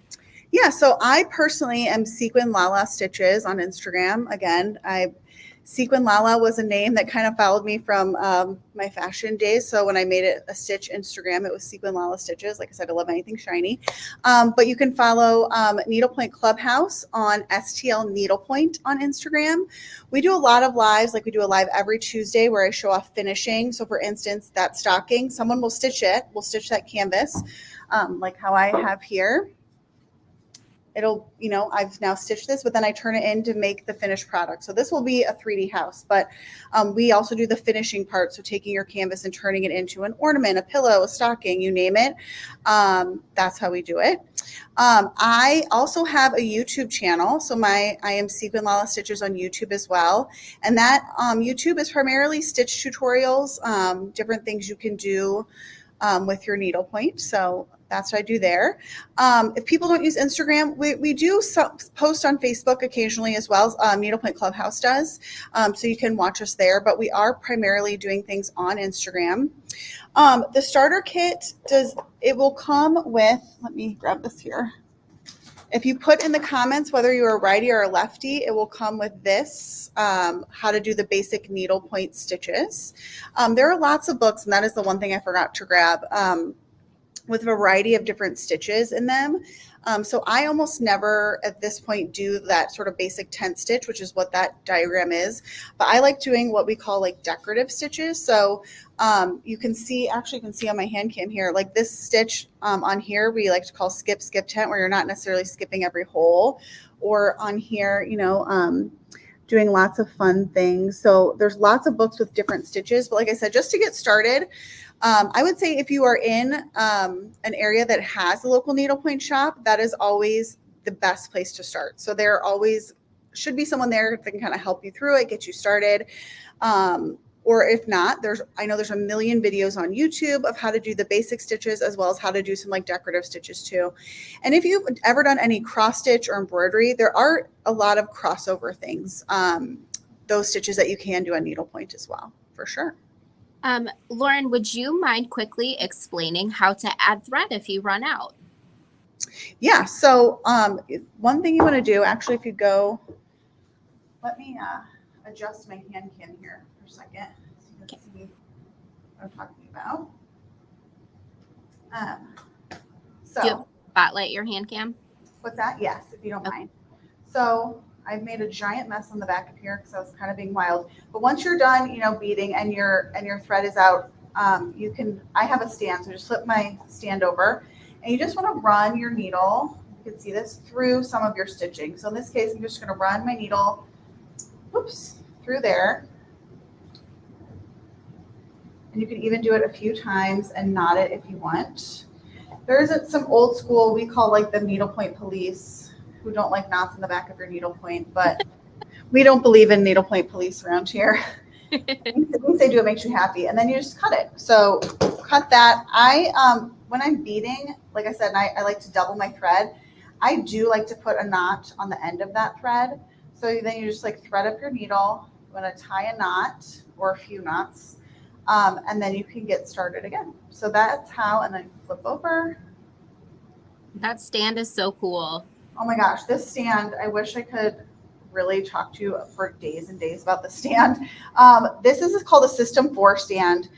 B: Yeah, so I personally am Sequin Lala Stitches on Instagram. Again, Sequin Lala was a name that kind of followed me from my fashion days. So when I made it a Stitch Instagram, it was Sequin Lala Stitches. Like I said, I love anything shiny. But you can follow Needlepoint Clubhouse on STL Needlepoint on Instagram. We do a lot of lives. Like we do a live every Tuesday where I show off finishing. So for instance, that stocking, someone will stitch it. We'll stitch that canvas like how I have here. It'll, I've now stitched this, but then I turn it in to make the finished product. So this will be a 3D house, but we also do the finishing part. So taking your canvas and turning it into an ornament, a pillow, a stocking, you name it. That's how we do it. I also have a YouTube channel. So I am Sequin Lala Stitches on YouTube as well. And that YouTube is primarily stitch tutorials, different things you can do with your needlepoint. So that's what I do there. If people don't use Instagram, we do post on Facebook occasionally as well. Needlepoint Clubhouse does. So you can watch us there, but we are primarily doing things on Instagram. The starter kit will come with, let me grab this here. If you put in the comments whether you're a righty or a lefty, it will come with this, how to do the basic needlepoint stitches. There are lots of books, and that is the one thing I forgot to grab, with a variety of different stitches in them. So I almost never at this point do that sort of basic tent stitch, which is what that diagram is. But I like doing what we call like decorative stitches. So you can see on my hand cam here, like this stitch on here, we like to call skip tent, where you're not necessarily skipping every hole, or on here, doing lots of fun things. So there's lots of books with different stitches. But like I said, just to get started, I would say if you are in an area that has a local needlepoint shop, that is always the best place to start. So there always should be someone there that can kind of help you through it, get you started. Or if not, I know there's a million videos on YouTube of how to do the basic stitches, as well as how to do some like decorative stitches too. And if you've ever done any cross stitch or embroidery, there are a lot of crossover things, those stitches that you can do on needlepoint as well, for sure.
A: Lauren, would you mind quickly explaining how to add thread if you run out?
B: Yeah, so one thing you want to do, actually, if you go, let me adjust my hand cam here for a second so you can see what I'm talking about.
A: Do you spotlight your hand cam?
B: What's that? Yes, if you don't mind. So I've made a giant mess on the back of here because I was kind of being wild. But once you're done, beading and your thread is out, I have a stand, so just flip my stand over, and you just want to run your needle. You can see this through some of your stitching. So in this case, I'm just going to run my needle, through there. And you can even do it a few times and knot it if you want. There is some old school, we call like the needlepoint police, who don't like knots in the back of your needlepoint, but we don't believe in needlepoint police around here. Things they do, it makes you happy, and then you just cut it. So cut that. When I'm beading, like I said, I like to double my thread. I do like to put a knot on the end of that thread. So then you just like thread up your needle. You want to tie a knot or a few knots, and then you can get started again. So that's how, and then flip over.
A: That stand is so cool.
B: Oh my gosh, this stand, I wish I could really talk to you for days and days about the stand. This is called a System 4 stand.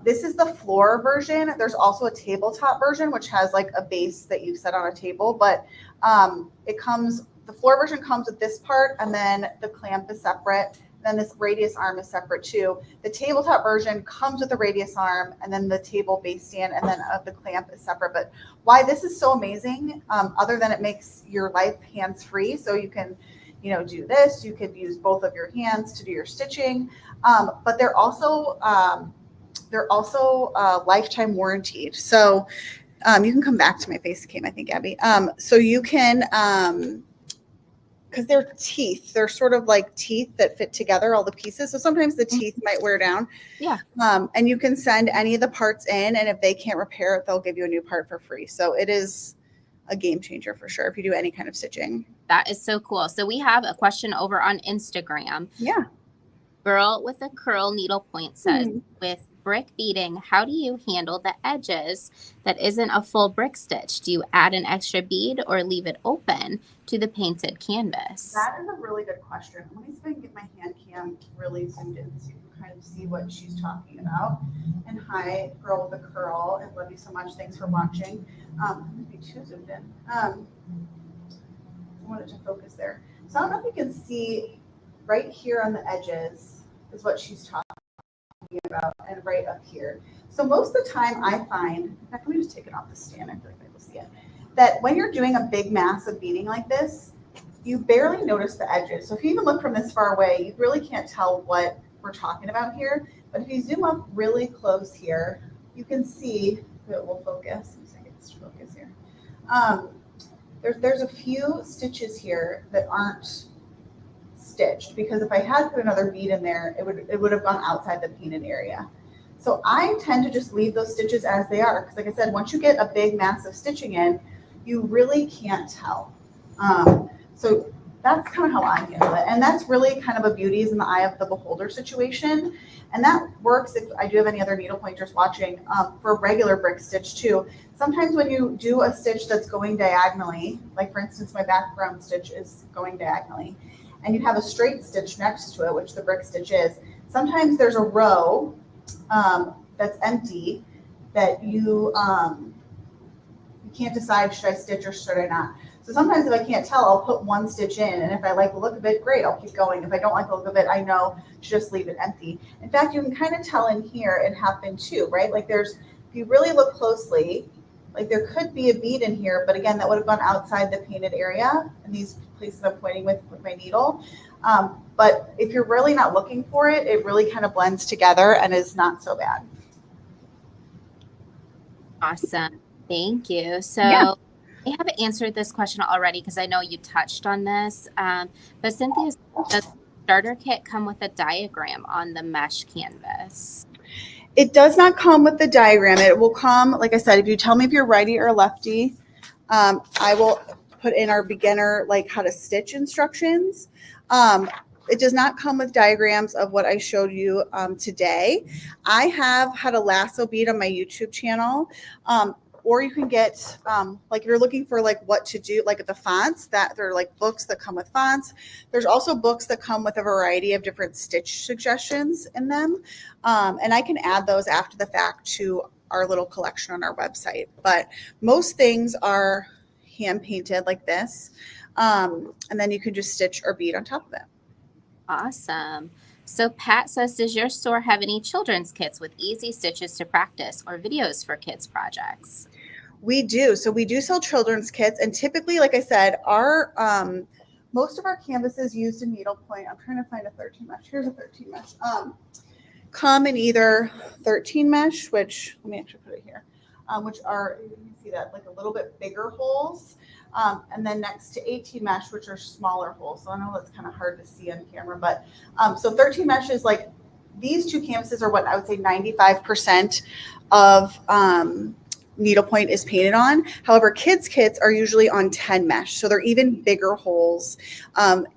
B: This is the floor version. There's also a tabletop version, which has like a base that you set on a table, but the floor version comes with this part, and then the clamp is separate. Then this radius arm is separate too. The tabletop version comes with a radius arm, and then the table base stand, and then the clamp is separate. But why this is so amazing, other than it makes your life hands-free, so you can, do this. You could use both of your hands to do your stitching, but they're also lifetime warranted. So you can come back to my face cam, I think, Abby. So you can. Because they're teeth. They're sort of like teeth that fit together, all the pieces. So sometimes the teeth might wear down.
A: Yeah.
B: And you can send any of the parts in, and if they can't repair it, they'll give you a new part for free. So it is a game changer for sure if you do any kind of stitching.
A: That is so cool. So we have a question over on Instagram.
B: Yeah.
A: Girl with a Curl Needlepoint says, with brick beading, how do you handle the edges that isn't a full brick stitch? Do you add an extra bead or leave it open to the painted canvas?
B: That is a really good question. Let me see if I can get my hand cam really zoomed in so you can kind of see what she's talking about. And hi, Girl with a Curl. I love you so much. Thanks for watching. I'm going to be too zoomed in. I wanted to focus there. So I don't know if you can see right here on the edges is what she's talking about, and right up here. So most of the time I find, in fact, let me just take it off the stand. I feel like I will see it. That when you're doing a big mass of beading like this, you barely notice the edges. So if you even look from this far away, you really can't tell what we're talking about here. But if you zoom up really close here, you can see that will focus. Let me see if I get this to focus here. There's a few stitches here that aren't stitched, because if I had put another bead in there, it would have gone outside the painted area. So I tend to just leave those stitches as they are, because like I said, once you get a big massive stitching in, you really can't tell. So that's kind of how I handle it, and that's really kind of a beauty is in the eye of the beholder situation, and that works if I do have any other needle pointers watching for regular brick stitch too. Sometimes when you do a stitch that's going diagonally, like for instance my background stitch is going diagonally, and you have a straight stitch next to it, which the brick stitch is, sometimes there's a row that's empty that you can't decide, should I stitch or should I not? So sometimes if I can't tell, I'll put one stitch in, and if I like the look of it, great, I'll keep going. If I don't like the look of it, I know to just leave it empty. In fact, you can kind of tell in here it happened too, right? Like if you really look closely, like there could be a bead in here, but again, that would have gone outside the painted area in these places I'm pointing with my needle. But if you're really not looking for it, it really kind of blends together and is not so bad.
A: Awesome. Thank you. So
B: Yeah.
A: I haven't answered this question already because I know you touched on this, but Cynthia, does the starter kit come with a diagram on the mesh canvas?
B: It does not come with the diagram. It will come, like I said, if you tell me if you're righty or lefty, I will put in our beginner, like how to stitch instructions. It does not come with diagrams of what I showed you today. I have had a lasso bead on my YouTube channel, or you can get, like if you're looking for like what to do, like the fonts, that there are like books that come with fonts. There's also books that come with a variety of different stitch suggestions in them. And I can add those after the fact to our little collection on our website. But most things are hand painted like this. And then you can just stitch or bead on top of it.
A: Awesome. So Pat says, does your store have any children's kits with easy stitches to practice or videos for kids projects?
B: We do. So we do sell children's kits, and typically, like I said, our most of our canvases used in needlepoint. I'm trying to find a 13 mesh. Here's a 13 mesh. Come in either 13 mesh, which let me actually put it here, which are, you can see that, like a little bit bigger holes, and then next to 18 mesh, which are smaller holes. So I know that's kind of hard to see on camera, but so 13 mesh is like, these two canvases are what I would say 95% of needlepoint is painted on. However, kids kits are usually on 10 mesh, so they're even bigger holes,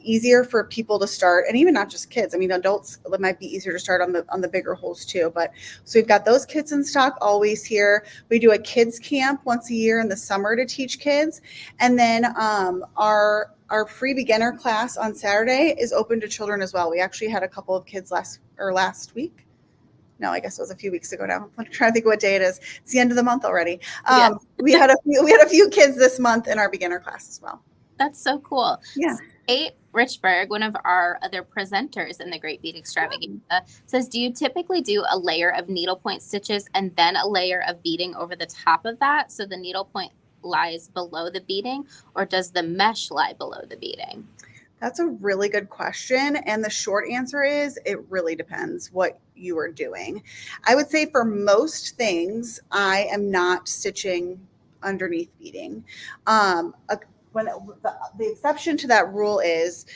B: easier for people to start, and even not just kids. I mean, adults, it might be easier to start on the bigger holes too. But so we've got those kits in stock always here. We do a kids camp once a year in the summer to teach kids, and then our free beginner class on Saturday is open to children as well. We actually had a couple of kids last week. No, I guess it was a few weeks ago now. I'm trying to think of what day it is. It's the end of the month already.
A: Yes.
B: We had a few kids this month in our beginner class as well.
A: That's so cool.
B: Yeah.
A: Kate Richberg, one of our other presenters in the Great Bead Extravaganza, says, do you typically do a layer of needlepoint stitches and then a layer of beading over the top of that, so the needlepoint lies below the beading, or does the mesh lie below the beading?
B: That's a really good question. And the short answer is it really depends what you are doing. I would say for most things, I am not stitching underneath beading. When the exception to that rule is,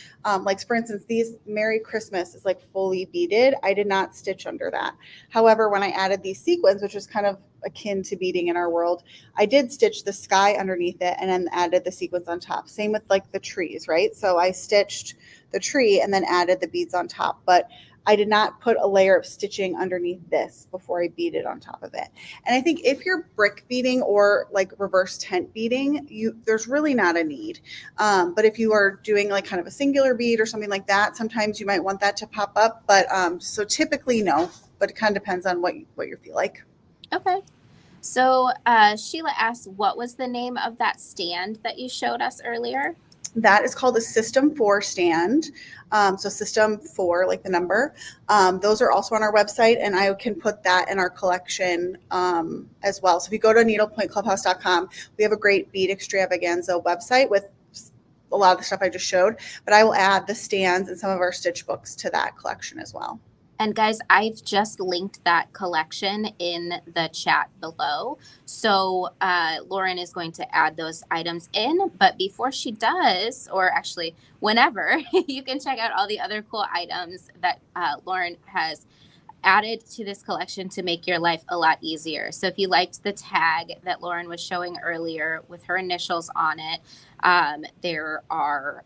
B: like for instance, these Merry Christmas is like fully beaded. I did not stitch under that. However, when I added these sequins, which is kind of akin to beading in our world, I did stitch the sky underneath it and then added the sequins on top. Same with like the trees, right? So I stitched the tree and then added the beads on top, but I did not put a layer of stitching underneath this before I beaded on top of it. And I think if you're brick beading or like reverse tent beading, there's really not a need. But if you are doing like kind of a singular bead or something like that, sometimes you might want that to pop up. But so typically no, but it kind of depends on what you feel like.
A: Okay. So Sheila asks, what was the name of that stand that you showed us earlier?
B: That is called a System 4 stand. So System 4, like the number. Those are also on our website, and I can put that in our collection as well. So if you go to needlepointclubhouse.com, we have a great Bead Extravaganza website with a lot of the stuff I just showed, but I will add the stands and some of our stitch books to that collection as well.
A: And guys, I've just linked that collection in the chat below. So Lauren is going to add those items in. But before she does, or actually whenever, you can check out all the other cool items that Lauren has added to this collection to make your life a lot easier. So if you liked the tag that Lauren was showing earlier with her initials on it, there are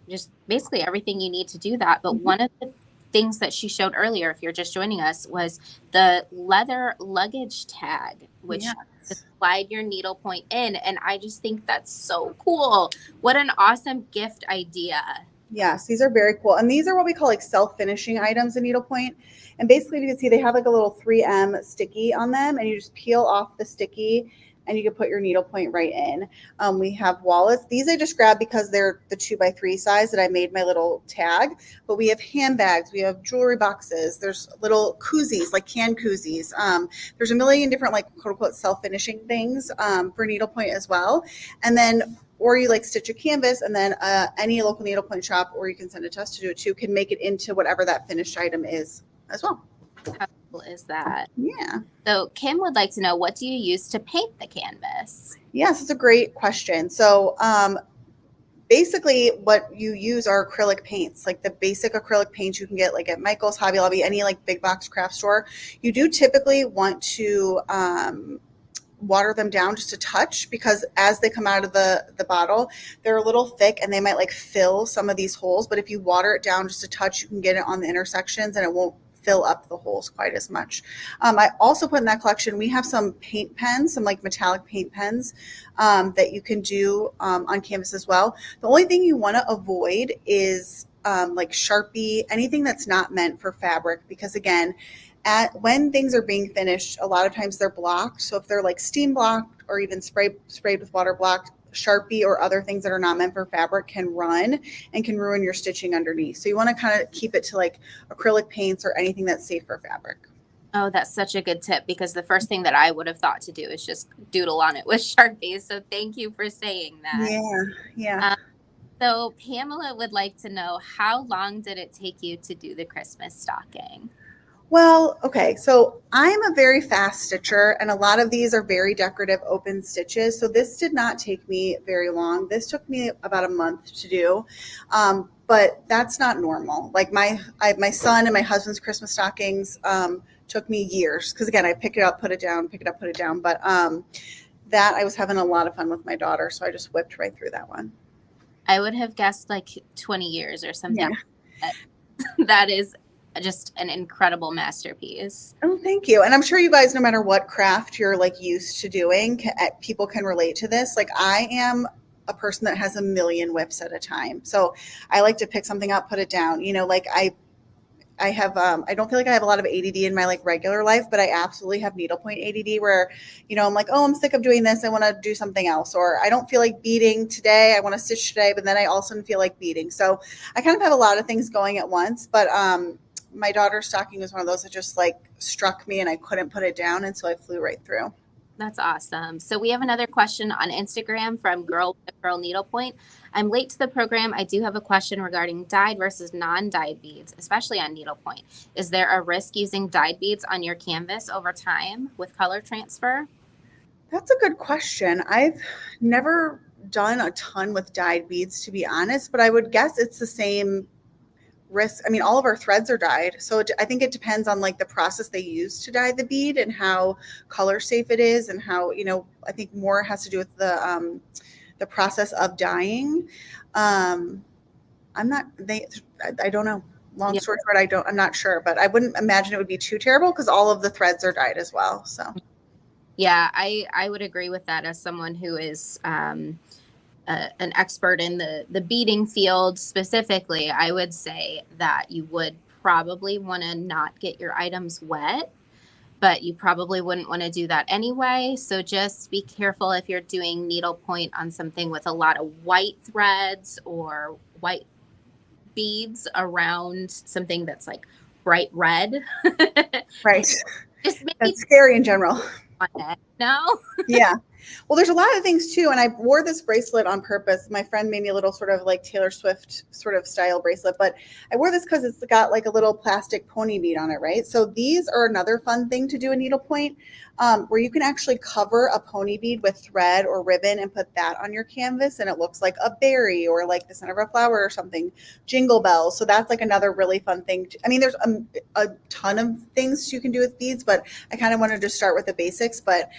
A: just basically everything you need to do that. But one of the things that she showed earlier, if you're just joining us, was the leather luggage tag, which just slide your needlepoint in. And I just think that's so cool. What an awesome gift idea.
B: Yes, these are very cool. And these are what we call like self-finishing items in needlepoint. And basically you can see they have like a little 3M sticky on them, and you just peel off the sticky and you can put your needlepoint right in. We have wallets. These I just grabbed because they're the 2x3 size that I made my little tag. But we have handbags. We have jewelry boxes. There's little koozies, like can koozies. There's a million different like quote unquote self-finishing things for needlepoint as well. And then, or you like stitch a canvas, and then any local needlepoint shop, or you can send it to us to do it too, can make it into whatever that finished item is as well.
A: How cool is that?
B: Yeah.
A: So Kim would like to know, what do you use to paint the canvas?
B: Yes, it's a great question. So basically what you use are acrylic paints, like the basic acrylic paints you can get like at Michael's, Hobby Lobby, any like big box craft store. You do typically want to water them down just a touch, because as they come out of the bottle, they're a little thick and they might like fill some of these holes. But if you water it down just a touch, you can get it on the intersections and it won't fill up the holes quite as much. I also put in that collection, we have some paint pens, some like metallic paint pens that you can do on canvas as well. The only thing you want to avoid is like Sharpie, anything that's not meant for fabric, because again, when things are being finished, a lot of times they're blocked. So if they're like steam blocked or even sprayed with water blocked, Sharpie or other things that are not meant for fabric can run and can ruin your stitching underneath. So you want to kind of keep it to like acrylic paints or anything that's safe for fabric.
A: Oh, that's such a good tip, because the first thing that I would have thought to do is just doodle on it with Sharpie. So thank you for saying that.
B: Yeah, yeah.
A: So Pamela would like to know, how long did it take you to do the Christmas stocking?
B: Well, okay, so I'm a very fast stitcher, and a lot of these are very decorative open stitches. So this did not take me very long. This took me about a month to do, but that's not normal. Like my son and my husband's Christmas stockings took me years, because again, I pick it up, put it down, pick it up, put it down. But that I was having a lot of fun with my daughter, so I just whipped right through that one.
A: I would have guessed like 20 years or something.
B: Yeah.
A: That is just an incredible masterpiece.
B: Oh, thank you. And I'm sure you guys, no matter what craft you're like used to doing, people can relate to this. Like I am a person that has a million whips at a time. So I like to pick something up, put it down. You know, like I have I don't feel like I have a lot of ADD in my like regular life, but I absolutely have needlepoint ADD where, you know, I'm like, oh, I'm sick of doing this. I want to do something else. Or I don't feel like beading today. I want to stitch today, but then I also feel like beading. So I kind of have a lot of things going at once. But my daughter's stocking was one of those that just like struck me and I couldn't put it down. And so I flew right through.
A: That's awesome. So we have another question on Instagram from Girl with a Curl Needlepoint. I'm late to the program. I do have a question regarding dyed versus non-dyed beads, especially on needlepoint. Is there a risk using dyed beads on your canvas over time with color transfer?
B: That's a good question. I've never done a ton with dyed beads, to be honest, but I would guess it's the same risk. I mean, all of our threads are dyed. So I think it depends on like the process they use to dye the bead and how color safe it is, and how, you know, I think more has to do with the process of dyeing. I'm not, I don't know. Long
A: Yeah.
B: story short, I'm not sure, but I wouldn't imagine it would be too terrible because all of the threads are dyed as well. So
A: Yeah, I would agree with that as someone who is an expert in the beading field specifically. I would say that you would probably want to not get your items wet, but you probably wouldn't want to do that anyway. So just be careful if you're doing needlepoint on something with a lot of white threads or white beads around something that's like bright red.
B: right.
A: Just maybe
B: That's scary in general.
A: on it. No?
B: Yeah. Well, there's a lot of things too. And I wore this bracelet on purpose. My friend made me a little sort of like Taylor Swift sort of style bracelet, but I wore this because it's got like a little plastic pony bead on it, right? So these are another fun thing to do in needlepoint, where you can actually cover a pony bead with thread or ribbon and put that on your canvas, and it looks like a berry or like the center of a flower or something, jingle bells. So that's like another really fun thing. I mean, there's a ton of things you can do with beads, but I kind of wanted to start with the basics, but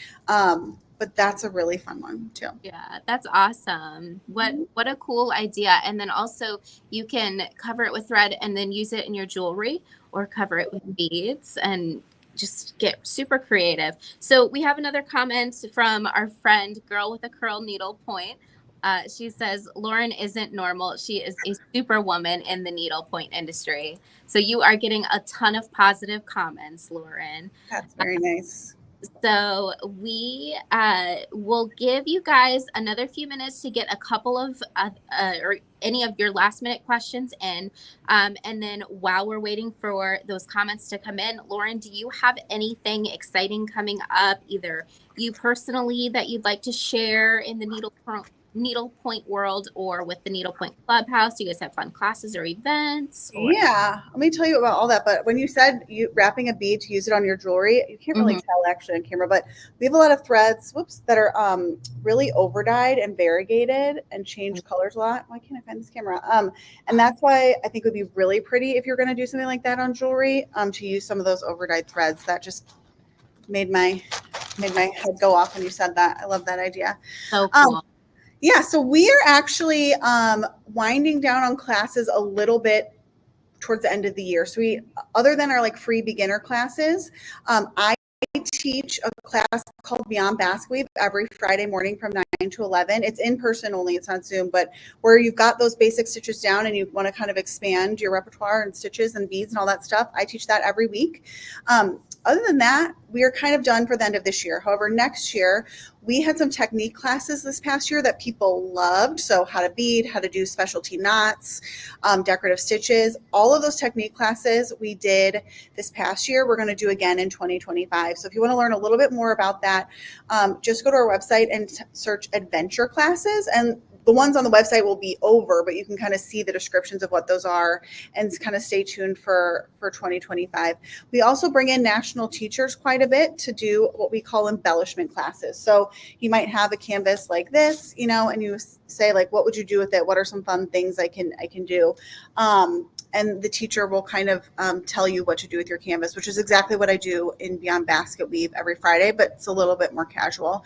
B: that's a really fun one too.
A: Yeah, that's awesome. What a cool idea. And then also you can cover it with thread and then use it in your jewelry, or cover it with beads and just get super creative. So we have another comment from our friend Girl with a Curl Needlepoint. She says, Lauren isn't normal. She is a superwoman in the needlepoint industry. So you are getting a ton of positive comments, Lauren.
B: That's very nice.
A: So we will give you guys another few minutes to get a couple of or any of your last minute questions in. And then while we're waiting for those comments to come in, Lauren, do you have anything exciting coming up, either you personally that you'd like to share in the needlepoint world, or with the Needlepoint Clubhouse? Do you guys have fun classes or events?
B: Yeah, let me tell you about all that. But when you said you wrapping a bead to use it on your jewelry, you can't really tell actually on camera, but we have a lot of threads, that are really over dyed and variegated and change colors a lot. Why can't I find this camera? And that's why I think it would be really pretty if you're going to do something like that on jewelry, to use some of those over dyed threads. That just made my head go off when you said that. I love that idea.
A: So cool.
B: Yeah, so we are actually winding down on classes a little bit towards the end of the year. So we, other than our like free beginner classes, I teach a class called Beyond Basket Weave every Friday morning from 9 to 11. It's in person only, it's on Zoom, but where you've got those basic stitches down and you want to kind of expand your repertoire and stitches and beads and all that stuff, I teach that every week. Other than that, we are kind of done for the end of this year. However, next year, we had some technique classes this past year that people loved. So how to bead, how to do specialty knots, decorative stitches, all of those technique classes we did this past year, we're going to do again in 2025. So if you want to learn a little bit more about that, just go to our website and search adventure classes, and the ones on the website will be over, but you can kind of see the descriptions of what those are and kind of stay tuned for 2025. We also bring in national teachers quite a bit to do what we call embellishment classes. So you might have a canvas like this, you know, and you say like, what would you do with it? What are some fun things I can do? And the teacher will kind of tell you what to do with your canvas, which is exactly what I do in Beyond Basket Weave every Friday, but it's a little bit more casual.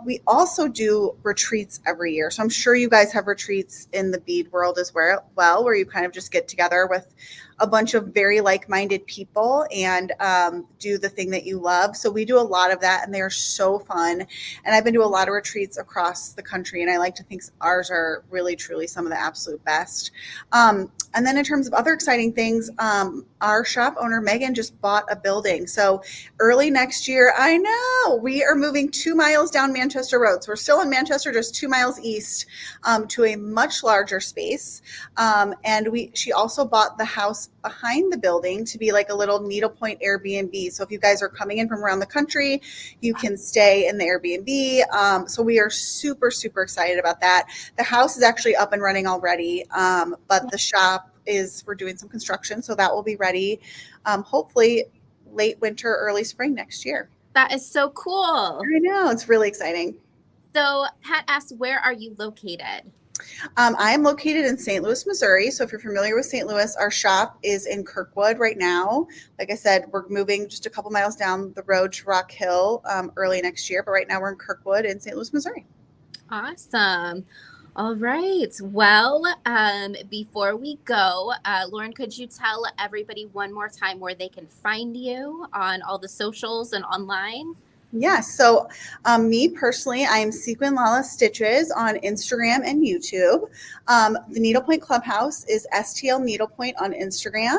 B: We also do retreats every year. So I'm sure you guys have retreats in the bead world as well, where you kind of just get together with a bunch of very like-minded people and do the thing that you love. So we do a lot of that, and they are so fun. And I've been to a lot of retreats across the country, and I like to think ours are really, truly some of the absolute best. And then in terms of other exciting things, our shop owner, Megan, just bought a building. So early next year, I know, we are moving 2 miles down Manchester Road. So we're still in Manchester, just 2 miles east, to a much larger space. And she also bought the house behind the building to be like a little needlepoint Airbnb. So if you guys are coming in from around the country, you can stay in the Airbnb. So we are super, super excited about that. The house is actually up and running already, but the shop we're doing some construction, so that will be ready hopefully late winter, early spring next year.
A: That is so cool.
B: I know, it's really exciting.
A: So Pat asked, where are you located?
B: I am located in St. Louis, Missouri. So if you're familiar with St. Louis, our shop is in Kirkwood right now. Like I said, we're moving just a couple miles down the road to Rock Hill early next year, but right now we're in Kirkwood in St. Louis, Missouri.
A: Awesome. All right. Well, before we go, Lauren, could you tell everybody one more time where they can find you on all the socials and online?
B: Yes. So me personally, I am Sequin Lala Stitches on Instagram and YouTube. The Needlepoint Clubhouse is STL Needlepoint on Instagram.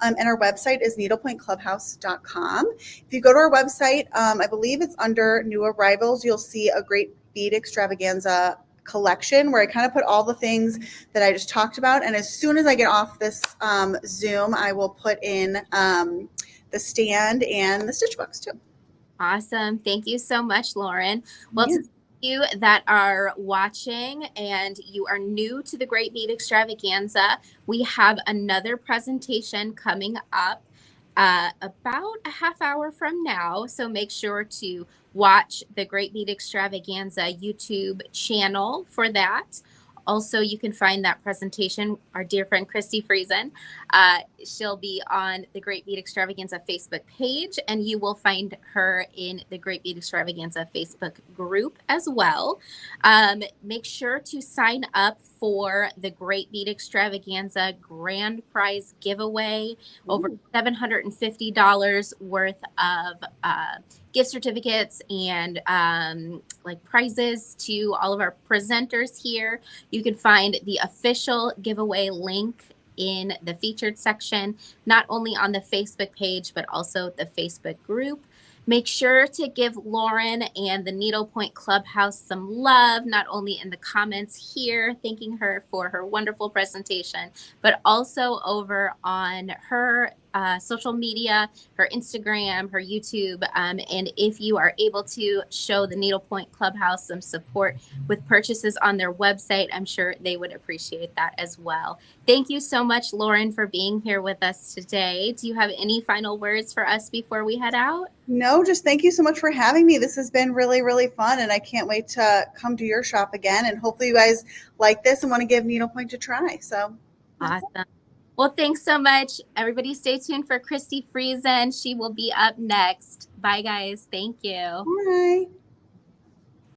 B: And our website is needlepointclubhouse.com. If you go to our website, I believe it's under new arrivals, you'll see a great bead extravaganza collection where I kind of put all the things that I just talked about. And as soon as I get off this Zoom, I will put in the stand and the stitch books too.
A: Awesome. Thank you so much, Lauren. Well, to you that are watching and you are new to the Great Bead Extravaganza, we have another presentation coming up about a half hour from now. So make sure to watch the Great Bead Extravaganza YouTube channel for that. Also, you can find that presentation, our dear friend Christy Friesen. She'll be on the Great Bead Extravaganza Facebook page, and you will find her in the Great Bead Extravaganza Facebook group as well. Make sure to sign up for the Great Bead Extravaganza grand prize giveaway. Over $750 worth of gift certificates and like prizes to all of our presenters here. You can find the official giveaway link in the featured section, not only on the Facebook page, but also the Facebook group. Make sure to give Lauren and the Needlepoint Clubhouse some love, not only in the comments here, thanking her for her wonderful presentation, but also over on her social media, her Instagram, her YouTube. And if you are able to show the Needlepoint Clubhouse some support with purchases on their website, I'm sure they would appreciate that as well. Thank you so much, Lauren, for being here with us today. Do you have any final words for us before we head out?
B: No, just thank you so much for having me. This has been really, really fun, and I can't wait to come to your shop again. And hopefully you guys like this and want to give Needlepoint a try. So
A: awesome. Well, thanks so much. Everybody stay tuned for Christy Friesen. She will be up next. Bye, guys. Thank you.
B: Bye.